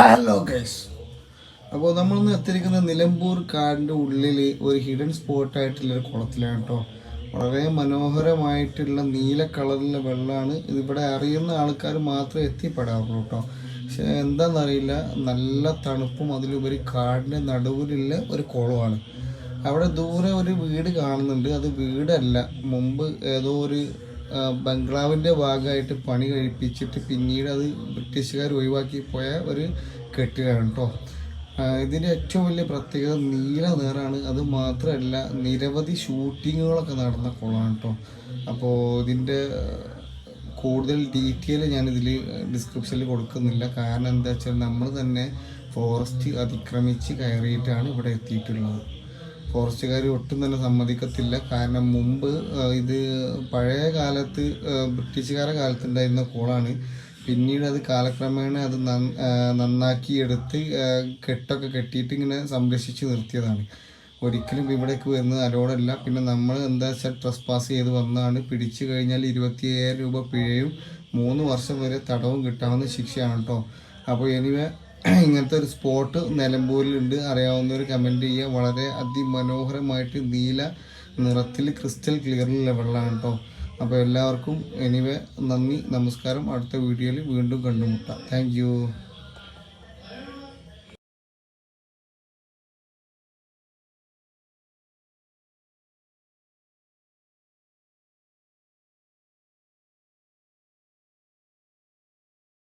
Hello guys, അപ്പോൾ നമ്മളിന്ന് എത്തിയിരിക്കുന്ന നിലമ്പൂർ കാടിൻ്റെ ഉള്ളിൽ ഒരു ഹിഡൻ സ്പോട്ടായിട്ടുള്ളൊരു കുളത്തിലാണ് കേട്ടോ. വളരെ മനോഹരമായിട്ടുള്ള നീല കളറിലെ വെള്ളമാണ്. ഇതിവിടെ അറിയുന്ന ആൾക്കാർ മാത്രമേ എത്തിപ്പെടാറുള്ളൂ കേട്ടോ. പക്ഷെ എന്താണെന്നറിയില്ല, നല്ല തണുപ്പും അതിലുപരി കാടിൻ്റെ നടുവിലുള്ള ഒരു കുളമാണ്. അവിടെ ദൂരെ ഒരു വീട് കാണുന്നുണ്ട്. അത് വീടല്ല, മുമ്പ് ഏതോ ഒരു ബംഗ്ലാവിൻ്റെ ഭാഗമായിട്ട് പണി കഴിപ്പിച്ചിട്ട് പിന്നീട് അത് ബ്രിട്ടീഷുകാർ ഒഴിവാക്കി പോയ ഒരു കെട്ടിടമാണ് കേട്ടോ. ഇതിൻ്റെ ഏറ്റവും വലിയ പ്രത്യേകത നീല നിറാണ്. അത് മാത്രമല്ല, നിരവധി ഷൂട്ടിങ്ങുകളൊക്കെ നടന്ന കുളമാണ് കേട്ടോ. അപ്പോൾ ഇതിൻ്റെ കൂടുതൽ ഡീറ്റെയിൽ ഞാനിതിൽ ഡിസ്ക്രിപ്ഷനിൽ കൊടുക്കുന്നില്ല. കാരണം എന്താ വെച്ചാൽ നമ്മൾ തന്നെ ഫോറസ്റ്റ് അതിക്രമിച്ച് കയറിയിട്ടാണ് ഇവിടെ എത്തിയിട്ടുള്ളത്. ഫോറസ്റ്റുകാർ ഒട്ടും തന്നെ സമ്മതിക്കത്തില്ല. കാരണം മുമ്പ് ഇത് പഴയ കാലത്ത് ബ്രിട്ടീഷുകാരുടെ കാലത്തുണ്ടായിരുന്ന കുളമാണ്. പിന്നീട് അത് കാലക്രമേണ അത് നന്നാക്കി എടുത്ത് കെട്ടൊക്കെ കെട്ടിയിട്ട് ഇങ്ങനെ സംരക്ഷിച്ച് നിർത്തിയതാണ്. ഒരിക്കലും ഇവിടേക്ക് വരുന്നത് അലോഡല്ല. പിന്നെ നമ്മൾ എന്താ വെച്ചാൽ ട്രസ് പാസ് ചെയ്ത് വന്നാണ്. പിടിച്ചു കഴിഞ്ഞാൽ 27,000 രൂപ പിഴയും 3 വർഷം വരെ തടവും കിട്ടാവുന്ന ശിക്ഷയാണ് കേട്ടോ. അപ്പോൾ എനിവേ, ഇങ്ങനത്തെ ഒരു സ്പോട്ട് നിലമ്പൂരിലുണ്ട്. അറിയാവുന്നവർ കമൻറ്റ് ചെയ്യുക. വളരെ അതിമനോഹരമായിട്ട് നീല നിറത്തിൽ ക്രിസ്റ്റൽ ക്ലിയറിലുള്ള വെള്ളമാണ് കേട്ടോ. അപ്പോൾ എല്ലാവർക്കും എനിവേ നന്ദി, നമസ്കാരം. അടുത്ത വീഡിയോയിൽ വീണ്ടും കണ്ടുമുട്ടാം. താങ്ക്